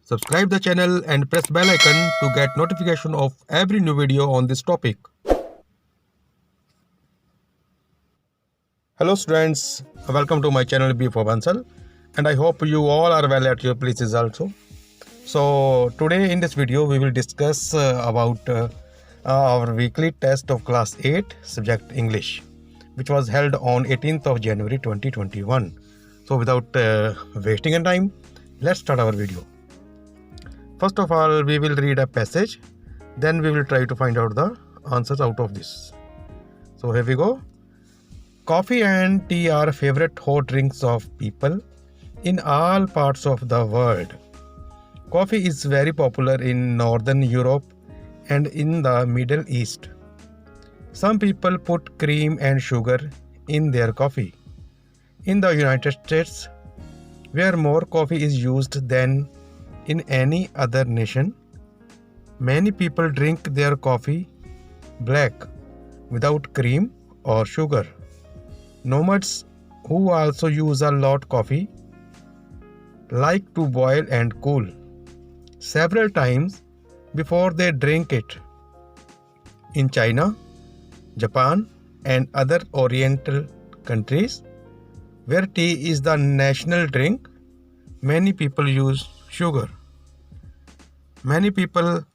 Subscribe the channel and press bell icon to get notification of every new video on this topic. Hello students, welcome to my channel B for Bansal, and I hope you all are well at your places also. So today in this video we will discuss about our weekly test of class 8 subject English, which was held on 18th of January 2021. So without wasting any time, let's start our video. First of all, we will read a passage, then we will try to find out the answers out of this. So here we go. Coffee and tea are favorite hot drinks of people in all parts of the world. Coffee is very popular in Northern Europe and in the Middle East. Some people put cream and sugar in their coffee. In the United States, where more coffee is used than in any other nation, many people drink their coffee black without cream or sugar. Nomads who also use a lot coffee like to boil and cool several times before they drink it. In China, Japan, and other Oriental countries where tea is the national drink, many people use sugar. Many people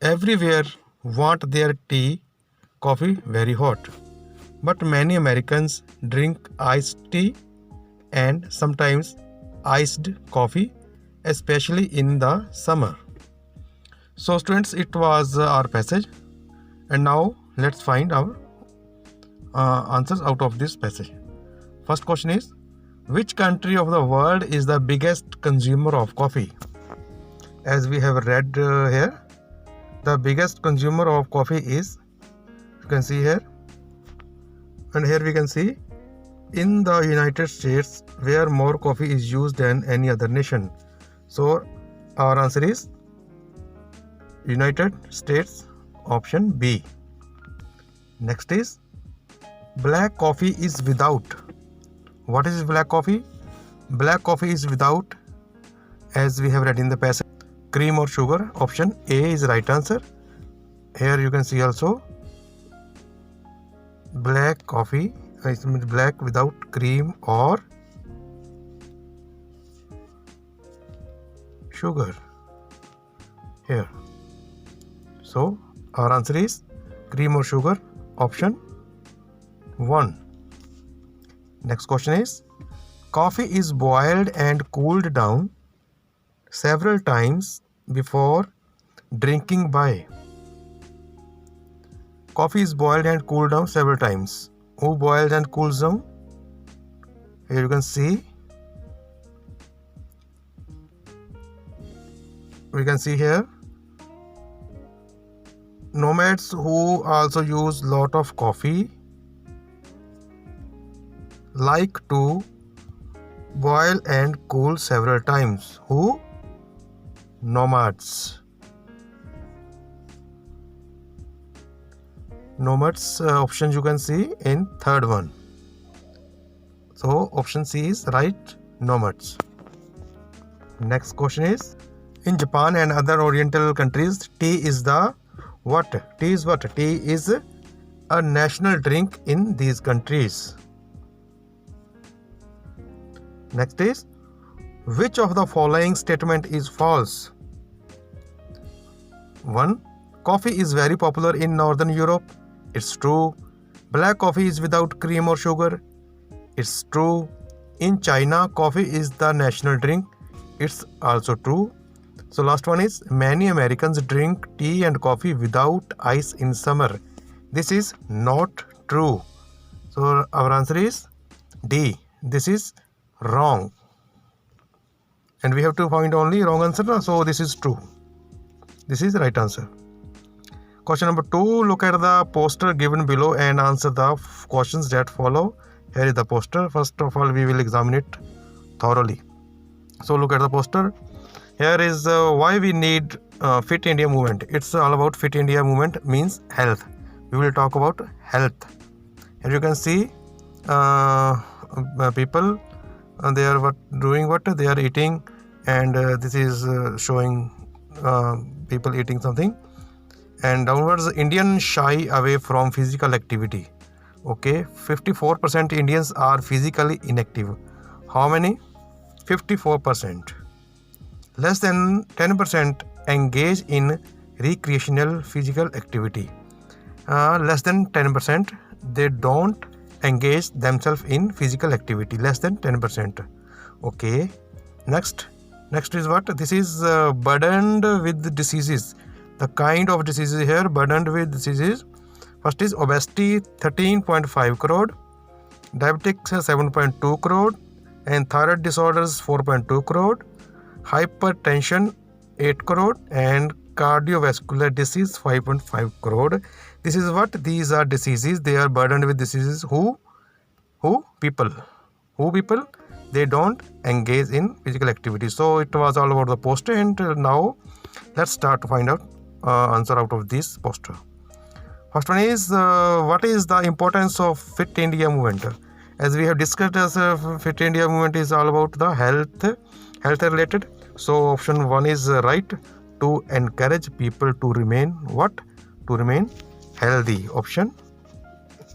everywhere want their coffee very hot, but many Americans drink iced tea and sometimes iced coffee, especially in the summer. So students, it was our passage, and now let's find our answers out of this passage. First question is, which country of the world is the biggest consumer of coffee? As we have read here, the biggest consumer of coffee is, you can see here, and here we can see in the United States, where more coffee is used than any other nation. So our answer is United States, option B. Next is, black coffee is without. What is black coffee? Black coffee is without, as we have read in the passage, cream or sugar. Option A is right answer. Here you can see also black coffee, it means black without cream or sugar here. So our answer is cream or sugar, option 1. Next question is, coffee is boiled and cooled down several times before drinking by. Coffee is boiled and cooled down several times. Who boils and cools down? Here you can see. We can see here. Nomads who also use lot of coffee like to boil and cool several times. Who? Nomads. Nomads option you can see in third one. So option C is right, nomads. Next question is, in Japan and other Oriental countries, tea is the what? Tea is what? Tea is a national drink in these countries. Next is, which of the following statement is false? 1. Coffee is very popular in Northern Europe. It's true. Black coffee is without cream or sugar. It's true. In China, coffee is the national drink. It's also true. So last one is, many Americans drink tea and coffee without ice in summer. This is not true. So our answer is D. This is wrong. And we have to find only wrong answer. So this is true. This is the right answer. Question number 2. Look at the poster given below and answer the questions that follow. Here is the poster. First of all, we will examine it thoroughly. So look at the poster. Here is why we need Fit India movement. It's all about Fit India movement, means health. We will talk about health. Here you can see people, they are doing what? They are eating and this is showing people eating something. And downwards, Indian shy away from physical activity. Okay, 54% Indians are physically inactive. How many? 54%. Less than 10% engage in recreational physical activity. Less than 10%, they don't engage themselves in physical activity. Less than 10%. Okay, next is what? This is burdened with diseases. The kind of diseases here burdened with diseases. First is obesity, 13.5 crore, diabetics 7.2 crore, and thyroid disorders 4.2 crore, hypertension 8 crore, and cardiovascular disease 5.5 crore. This is what? These are diseases. They are burdened with diseases. Who people? They don't engage in physical activity. So it was all about the poster, and now let's start to find out answer out of this poster. First one is what is the importance of Fit India movement? As we have discussed, as Fit India movement is all about the health related. So option 1 is right, to encourage people to remain what? To remain healthy. Option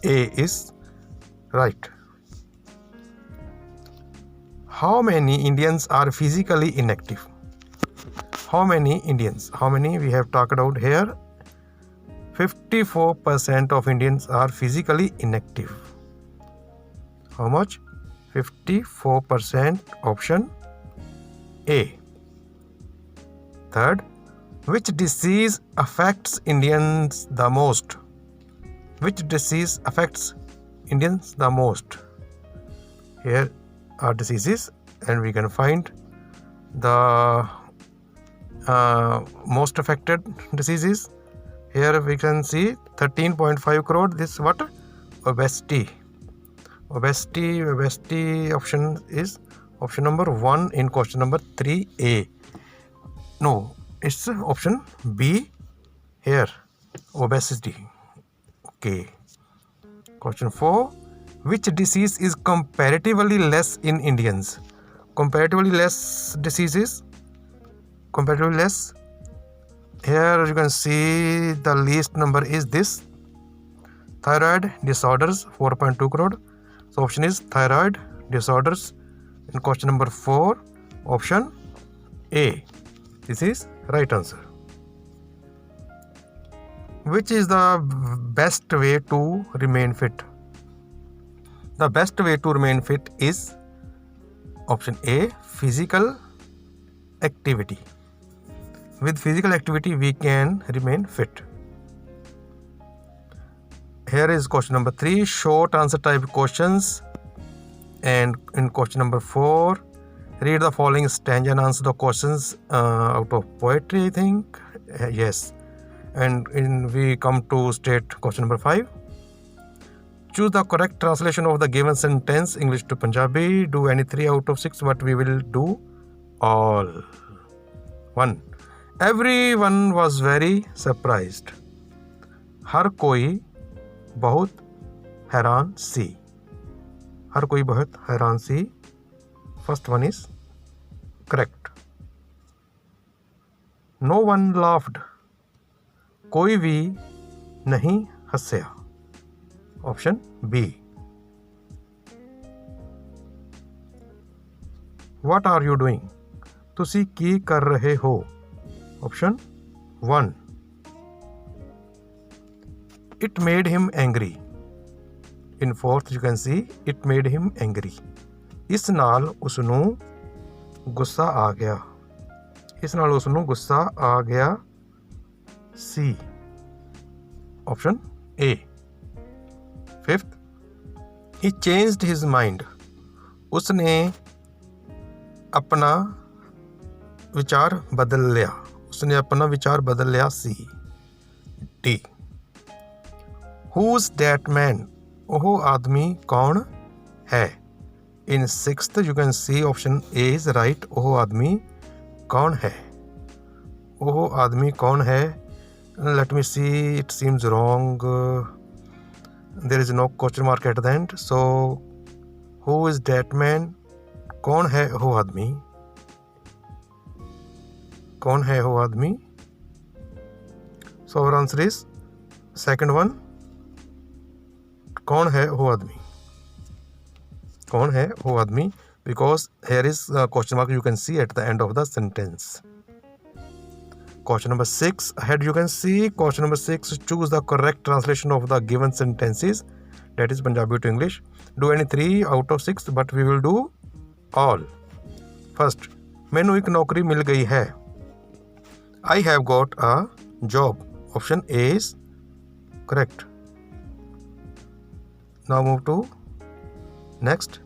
A is right. How many Indians are physically inactive? How many Indians? How many we have talked about here? 54% of Indians are physically inactive. How much? 54%. Option A. Third, which disease affects Indians the most? Which disease affects Indians the most? Here are diseases, and we can find the most affected diseases. Here we can see 13.5 crore. This what? Obesity. Option is option number 1 in question number 3A. No, it's option B here. Obesity. Okay. Question 4. Which disease is comparatively less in Indians? Comparatively less diseases. Comparatively less. Here you can see the least number is this. Thyroid disorders 4.2 crore. So option is thyroid disorders in question number 4. Option A. This is right answer. Which is the best way to remain fit? The best way to remain fit is option A, physical activity. With physical activity, we can remain fit. Here is question number 3, short answer type questions. And in question number 4, read the following stanza and answer the questions out of poetry, I think. Yes. And we come to state question number 5. Choose the correct translation of the given sentence, English to Punjabi. Do any 3 out of 6, but we will do all. 1. Everyone was very surprised. हर कोई बहुत हैरान सी. हर कोई बहुत हैरान सी. First one is correct. No one laughed. कोई भी नहीं हंसा. Option B. What are you doing? तुसी की कर रहे हो? Option 1. It made him angry. In fourth you can see it made him angry. ਇਸ ਨਾਲ ਉਸ ਨੂੰ ਗੁੱਸਾ ਆ ਗਿਆ. ਇਸ ਨਾਲ ਉਸ ਨੂੰ ਗੁੱਸਾ ਆ ਗਿਆ ਸੀ. Option A. Fifth, he changed his mind. उसने अपना विचार बदल लिया. उसने अपना विचार बदल लिया सी. D. Who's that man? वो आदमी कौन है? In sixth you can see option A is right. वो आदमी कौन है? वो आदमी कौन है? Let me see, it seems wrong. There is no question mark at the end. So who is that man? कौन है वो आदमी? कौन है वो आदमी? So our answer is second one. कौन है वो आदमी? कौन है वो आदमी? Because here is a question mark you can see at the end of the sentence. Question number 6. Ahead you can see question number 6. Choose the correct translation of the given sentences. That is Punjabi to English. Do any 3 out of 6, but we will do all. First, मैनू एक नौकरी मिल गई है. I have got a job. Option A is correct. Now move to next.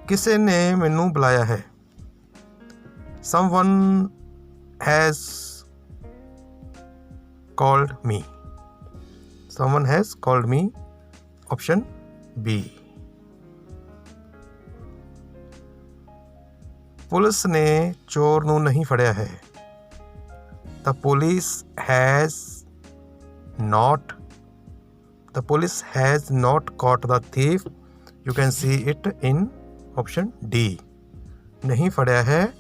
किसे ने मैनू बुलाया है? Someone has called me. Someone has called me. Option B. Police ने चोर नू नहीं फड़िया है. The police has not caught the thief. You can see it in option D. नहीं फड़िया है.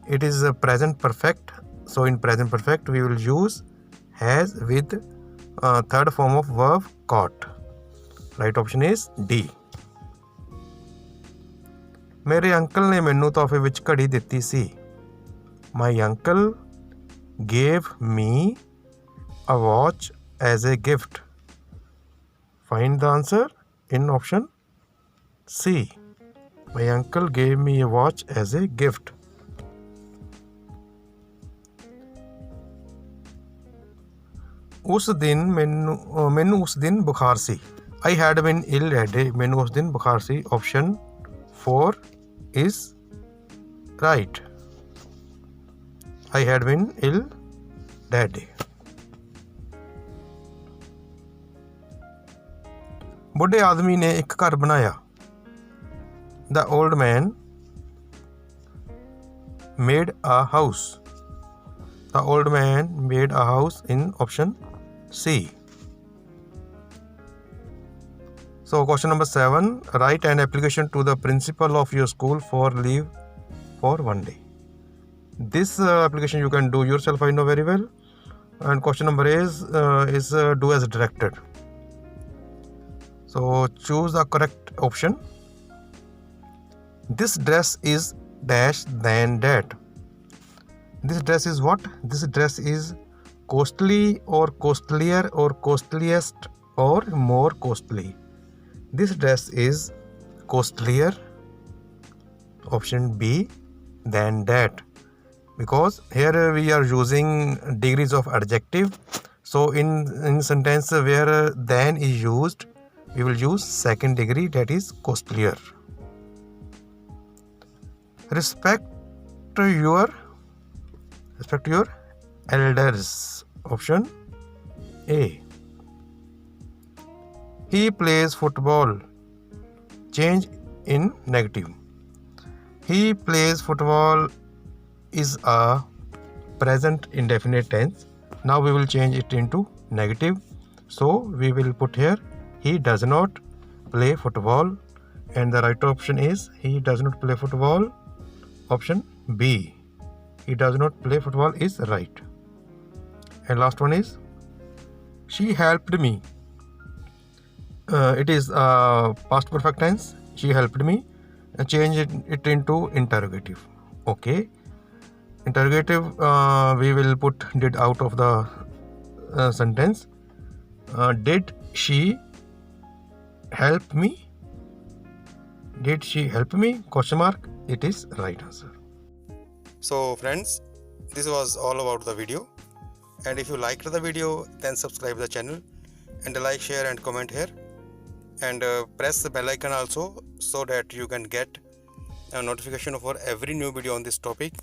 It is a present perfect. So in present perfect we will use has with third form of verb caught. Right option is D. मेरे uncle ने मैनू तोहफे विच घड़ी दित्ती सी. My uncle gave me a watch as a gift. Find the answer in option C. My uncle gave me a watch as a gift. उस दिन मैनू उस दिन बुखार सी. I had been ill that day. मैनू उस दिन बुखार सी. Option 4 is right. I had been ill that day. बुढ़े आदमी ने एक घर बनाया. The old man made a house. The old man made a house in option C. So question number 7. Write an application to the principal of your school for leave for 1 day. This application you can do yourself, I know very well. And question number is do as directed. So choose the correct option. This dress is dash than that. This dress is what? This dress is costly or costlier or costliest or more costly. This dress is costlier. Option B than that. Because here we are using degrees of adjective. So in sentence where than is used, we will use second degree, that is costlier. Respect your elders. Option A. He plays football. Change in negative. He plays football is a present indefinite tense. Now we will change it into negative. So we will put here he does not play football, and the right option is he does not play football. Option B. He does not play football is right. And last one is she helped me. It is past perfect tense. She helped me. Change it into interrogative. Okay. Interrogative we will put did out of the sentence. Did she help me? Did she help me? Question mark. It is right answer. So friends, this was all about the video. And if you liked the video, then subscribe the channel and like, share and comment here. And press the bell icon also, so that you can get a notification for every new video on this topic.